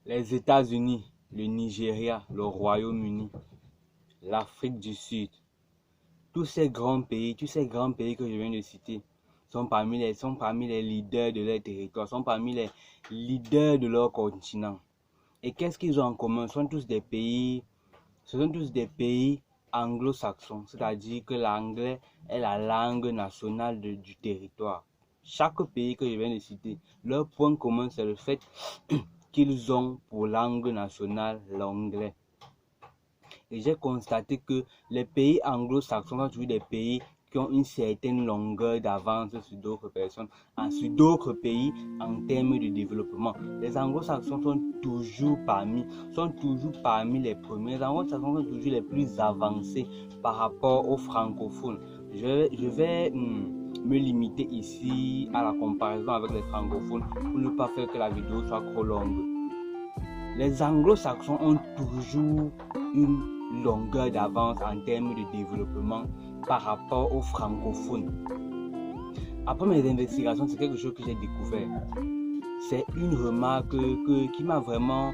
Les États-Unis, le Nigeria, le Royaume-Uni, l'Afrique du Sud, tous ces grands pays que je viens de citer sont parmi les leaders de leur territoire, sont parmi les leaders de leur continent. Et qu'est-ce qu'ils ont en commun? Ce sont tous des pays anglo-saxons, c'est-à-dire que l'anglais est la langue nationale du territoire. Chaque pays que je viens de citer, leur point commun, c'est le fait qu'ils ont pour langue nationale l'anglais. Et j'ai constaté que les pays anglo-saxons sont toujours des pays qui ont une certaine longueur d'avance sur d'autres personnes, sur d'autres pays en termes de développement. Les anglo-saxons sont toujours parmi les premiers. Les anglo-saxons sont toujours les plus avancés par rapport aux francophones. Je vais me limiter ici à la comparaison avec les francophones pour ne pas faire que la vidéo soit trop longue. Les anglo-saxons ont toujours une longueur d'avance en termes de développement par rapport aux francophones. Après mes investigations, c'est quelque chose que j'ai découvert. C'est une remarque qui m'a vraiment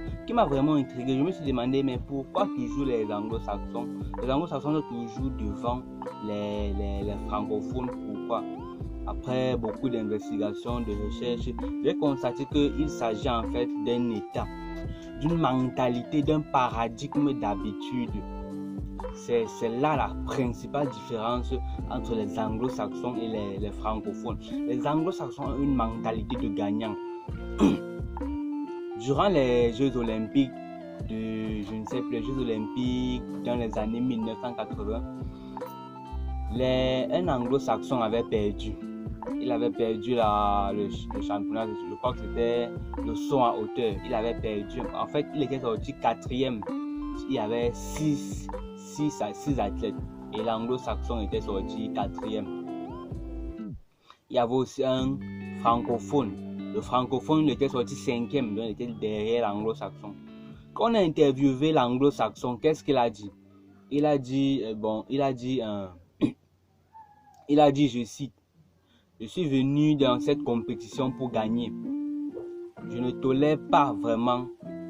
intrigué. Je me suis demandé, mais pourquoi toujours les anglo-saxons? Les anglo-saxons sont toujours devant les francophones. Pourquoi? Après beaucoup d'investigations, de recherches, j'ai constaté qu'il s'agit en fait d'un état, d'une mentalité, d'un paradigme d'habitude. C'est là la principale différence entre les anglo-saxons et les francophones. Les anglo-saxons ont une mentalité de gagnant. Durant les Jeux olympiques les Jeux olympiques dans les années 1980, un anglo-saxon avait perdu. Il avait perdu le championnat, je crois que c'était le saut en hauteur. Il avait perdu. En fait, il était sorti 4e. Il y avait 6 athlètes et l'anglo-saxon était sorti 4e. Il y avait aussi un francophone. Le francophone était sorti 5e, donc il était derrière l'anglo-saxon. Quand on a interviewé l'anglo-saxon, qu'est-ce qu'il a dit? Il a dit, je cite, je suis venu dans cette compétition pour gagner. Je ne tolère pas vraiment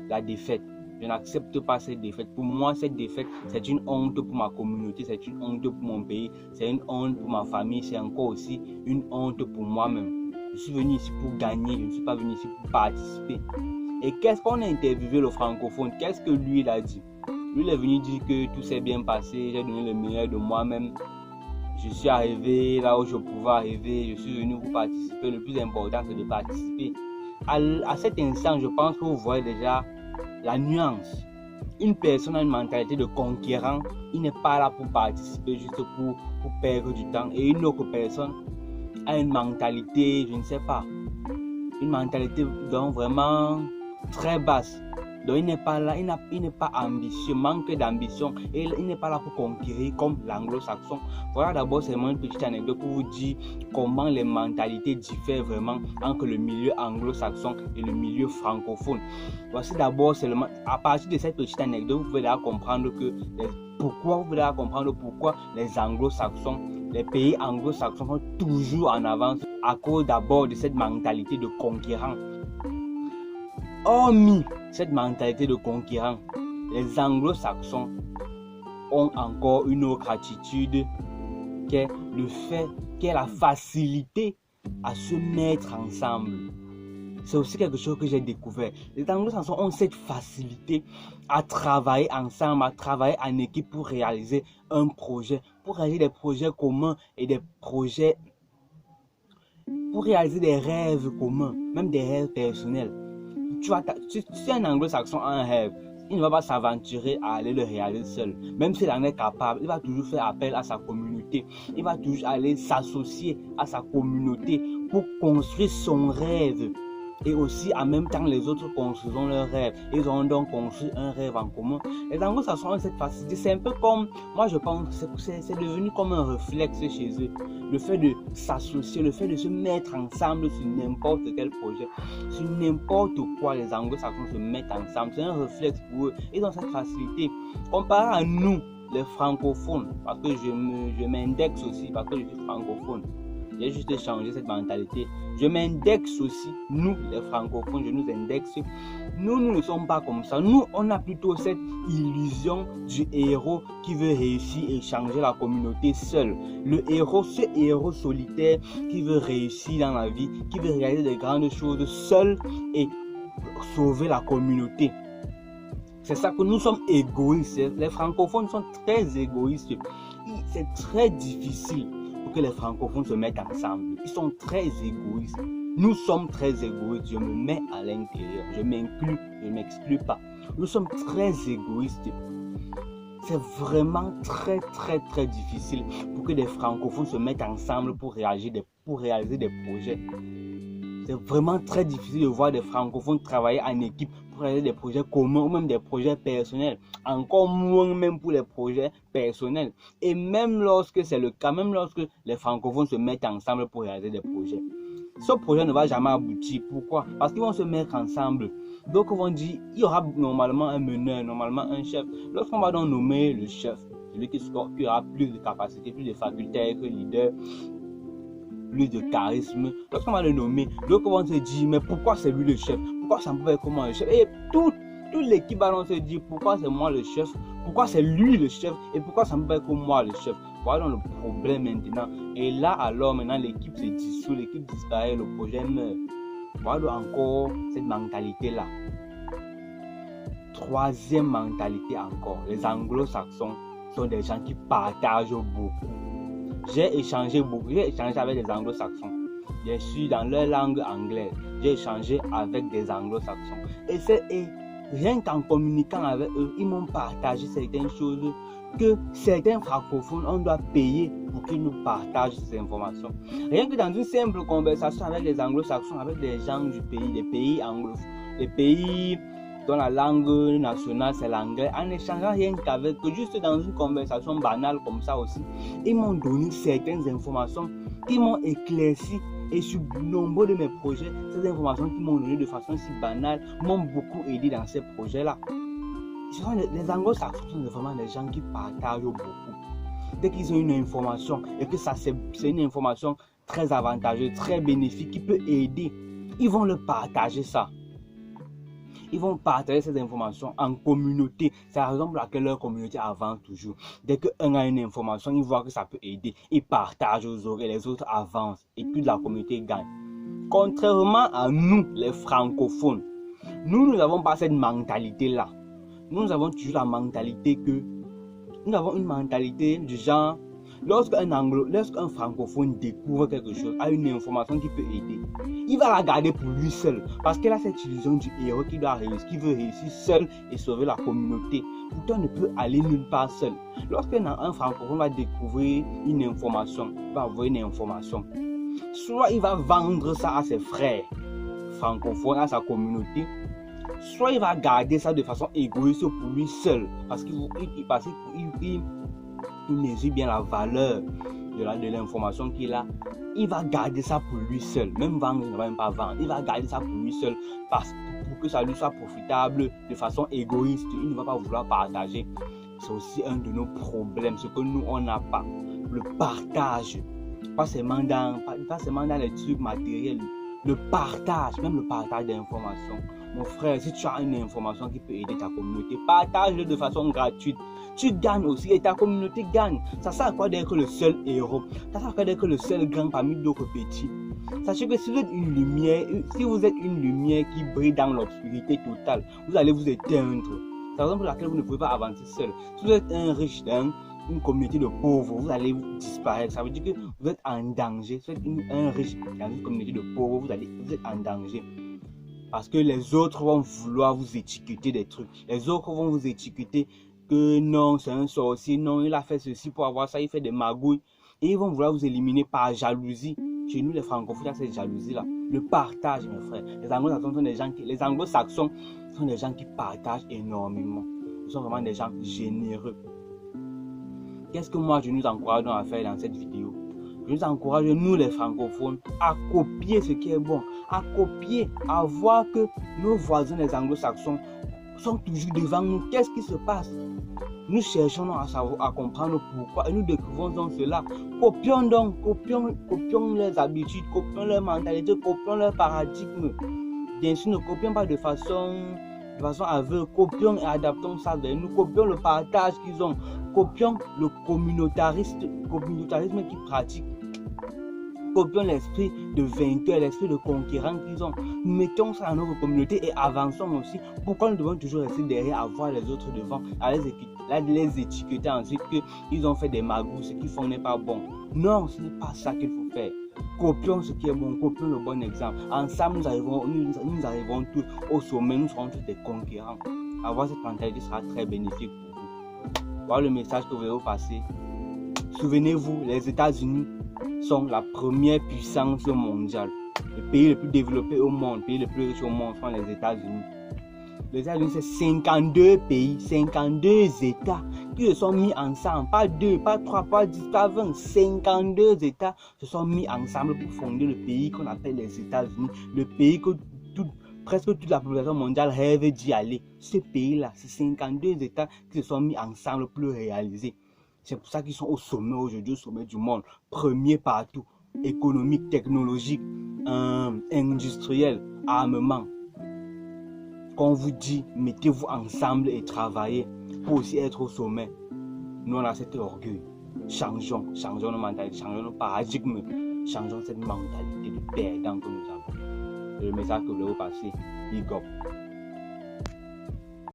la défaite. Je n'accepte pas cette défaite. Pour moi, cette défaite, c'est une honte pour ma communauté, c'est une honte pour mon pays, c'est une honte pour ma famille, c'est encore aussi une honte pour moi-même. Je suis venu ici pour gagner, je ne suis pas venu ici pour participer. Et qu'est-ce qu'on a interviewé le francophone? Qu'est-ce que lui, il a dit? Lui, il est venu dire que tout s'est bien passé, j'ai donné le meilleur de moi-même. Je suis arrivé là où je pouvais arriver, je suis venu pour participer. Le plus important, c'est de participer. À cet instant, je pense que vous voyez déjà la nuance. Une personne a une mentalité de conquérant, il n'est pas là pour participer juste pour perdre du temps. Et une autre personne a une mentalité, je ne sais pas, une mentalité donc vraiment très basse. Donc il n'est pas là, il n'est pas ambitieux, manque d'ambition et il n'est pas là pour conquérir comme l'anglo-saxon. Voilà, d'abord c'est une petite anecdote pour vous dire comment les mentalités diffèrent vraiment entre le milieu anglo-saxon et le milieu francophone. Voici d'abord seulement, à partir de cette petite anecdote, vous pouvez là comprendre pourquoi les anglo-saxons, les pays anglo-saxons sont toujours en avance à cause d'abord de cette mentalité de conquérant. Hormis cette mentalité de conquérant, les anglo-saxons ont encore une autre attitude qui est la facilité à se mettre ensemble. C'est aussi quelque chose que j'ai découvert. Les anglo-saxons ont cette facilité à travailler ensemble, à travailler en équipe pour réaliser un projet, pour réaliser des projets communs et pour réaliser des rêves communs, même des rêves personnels. Si un anglo-saxon a un rêve, il ne va pas s'aventurer à aller le réaliser seul. Même s'il en est capable, il va toujours faire appel à sa communauté. Il va toujours aller s'associer à sa communauté pour construire son rêve. Et aussi, en même temps, les autres construisent leur rêve. Ils ont donc construit un rêve en commun. Les anglo-saxons ont cette facilité. C'est un peu comme, moi je pense, c'est devenu comme un réflexe chez eux. Le fait de s'associer, le fait de se mettre ensemble sur n'importe quel projet, sur n'importe quoi, les anglo-saxons se mettent ensemble. C'est un réflexe pour eux. Ils ont cette facilité. Comparé à nous, les francophones, parce que je m'indexe aussi, parce que je suis francophone. J'ai juste changé cette mentalité. Je m'indexe aussi, nous les francophones, je nous indexe. Nous ne sommes pas comme ça. Nous, on a plutôt cette illusion du héros qui veut réussir et changer la communauté seul. Le héros, ce héros solitaire qui veut réussir dans la vie, qui veut réaliser de grandes choses seul et sauver la communauté. C'est ça que nous sommes égoïstes. Les francophones sont très égoïstes. C'est très difficile pour que les francophones se mettent ensemble. Ils sont très égoïstes. Nous sommes très égoïstes. Je me mets à l'intérieur. Je m'inclus. Je ne m'exclus pas. Nous sommes très égoïstes. C'est vraiment très difficile pour que les francophones se mettent ensemble pour réaliser des projets. C'est vraiment très difficile de voir des francophones travailler en équipe pour réaliser des projets communs ou même des projets personnels. Encore moins même pour les projets personnels. Et même lorsque c'est le cas, même lorsque les francophones se mettent ensemble pour réaliser des projets, ce projet ne va jamais aboutir. Pourquoi? Parce qu'ils vont se mettre ensemble. Donc on va dire, il y aura normalement un meneur, normalement un chef. Lorsqu'on va donc nommer le chef, celui qui aura plus de capacités, plus de facultés, être leader, plus de charisme, lorsqu'on va le nommer, donc on va se dire, mais pourquoi c'est lui le chef? Pourquoi ça ne peut pas être comme moi le chef? Et toute l'équipe va se dire, pourquoi c'est moi le chef? Pourquoi c'est lui le chef? Et pourquoi ça ne peut pas être comme moi le chef? Voilà le problème maintenant. Et là, alors, maintenant, l'équipe se dissout, l'équipe disparaît, le projet meurt. Voilà encore cette mentalité-là. Troisième mentalité encore, les anglo-saxons sont des gens qui partagent beaucoup. J'ai échangé avec des anglo-saxons. Je suis dans leur langue anglaise. J'ai échangé avec des anglo-saxons. Et rien qu'en communiquant avec eux, ils m'ont partagé certaines choses que certains francophones, on doit payer pour qu'ils nous partagent ces informations. Rien que dans une simple conversation avec les anglo-saxons, avec des gens du pays, des pays anglophones, des pays dont la langue nationale c'est l'anglais, en échangeant rien qu'avec eux, juste dans une conversation banale comme ça aussi, ils m'ont donné certaines informations qui m'ont éclairci. Et sur nombre de mes projets, ces informations qui m'ont donné de façon si banale m'ont beaucoup aidé dans ces projets-là. Les anglo-saxons sont vraiment des gens qui partagent beaucoup. Dès qu'ils ont une information et que ça c'est une information très avantageuse, très bénéfique, qui peut aider, ils vont le partager ça. Ils vont partager ces informations en communauté. C'est la raison pour laquelle leur communauté avance toujours. Dès qu'un a une information, il voit que ça peut aider. Il partage aux autres et les autres avancent. Et toute la communauté gagne. Contrairement à nous, les francophones, nous n'avons pas cette mentalité-là. Nous avons toujours la mentalité que... Nous avons une mentalité du genre... Lorsqu'un francophone découvre quelque chose, a une information qui peut aider, il va la garder pour lui seul. Parce qu'il a cette illusion du héros qui doit réussir, qui veut réussir seul et sauver la communauté. Pourtant, on ne peut aller nulle part seul. Lorsqu'un francophone va découvrir une information, il va avoir une information, soit il va vendre ça à ses frères francophones, à sa communauté, soit il va garder ça de façon égoïste pour lui seul. Parce qu'il mesure bien la valeur de l'information qu'il a. Il va garder ça pour lui seul. Même vendre, il ne va même pas vendre. Il va garder ça pour lui seul pour que ça lui soit profitable de façon égoïste. Il ne va pas vouloir partager. C'est aussi un de nos problèmes. Ce que nous, on n'a pas. Le partage. Pas seulement dans les trucs matériels. Le partage, même le partage d'informations. Mon frère, si tu as une information qui peut aider ta communauté, partage-le de façon gratuite. Tu gagnes aussi et ta communauté gagne. Ça sert à quoi d'être le seul héros? Ça sert à quoi d'être le seul grand parmi d'autres petits? Sachez que si vous êtes une lumière qui brille dans l'obscurité totale, vous allez vous éteindre. C'est la raison pour laquelle vous ne pouvez pas avancer seul. Si vous êtes un riche dans une communauté de pauvres, vous allez disparaître. Ça veut dire que vous êtes en danger. Si vous êtes un riche dans une communauté de pauvres, vous êtes en danger. Parce que les autres vont vouloir vous étiqueter des trucs. Les autres vont vous étiqueter que non, c'est un sorcier, non, il a fait ceci pour avoir ça, il fait des magouilles. Et ils vont vouloir vous éliminer par jalousie. Chez nous, les francophones, il y a cette jalousie-là. Le partage, mes frères. Les anglo-saxons sont des gens qui partagent énormément. Ils sont vraiment des gens généreux. Qu'est-ce que moi, je nous encourage à faire dans cette vidéo? Je nous encourage, nous les francophones, à copier ce qui est bon, à copier, à voir que nos voisins les anglo-saxons sont toujours devant nous. Qu'est-ce qui se passe? Nous cherchons à savoir, à comprendre pourquoi et nous découvrons donc cela. Copions leurs habitudes, copions leur mentalité, copions leur paradigme. Bien sûr, ne copions pas de façon aveugle, copions et adaptons ça vers nous, copions le partage qu'ils ont, copions le communautarisme qu'ils pratiquent, copions l'esprit de vainqueur, l'esprit de conquérant qu'ils ont. Nous mettons ça dans notre communauté et avançons aussi. Pourquoi nous devons toujours rester derrière, à voir les autres devant, à les étiqueter ensuite qu'ils ont fait des magouilles, ce qu'ils font n'est pas bon. Non, ce n'est pas ça qu'il faut faire. Copions ce qui est bon, copions le bon exemple. Ensemble, nous arriverons tous au sommet, nous serons tous des conquérants. Avoir cette mentalité sera très bénéfique pour vous. Voilà le message que vous allez passer. Souvenez-vous, les États-Unis sont la première puissance mondiale. Le pays le plus développé au monde, le pays le plus riche au monde sont les États-Unis. Les États-Unis, c'est 52 pays, 52 États qui se sont mis ensemble, pas 2, pas 3, pas 10, pas 20, 52 États se sont mis ensemble pour fonder le pays qu'on appelle les États-Unis, le pays que presque toute la population mondiale rêve d'y aller. Ce pays-là, c'est 52 États qui se sont mis ensemble pour le réaliser. C'est pour ça qu'ils sont au sommet aujourd'hui, au sommet du monde, premier partout, économique, technologique, industriel, armement. Qu'on vous dit, mettez-vous ensemble et travaillez pour aussi être au sommet. Nous, on a cet orgueil. Changeons nos mentalités, changeons nos paradigmes, changeons cette mentalité de perdant que nous avons. Le message que vous voulez vous passer, big up.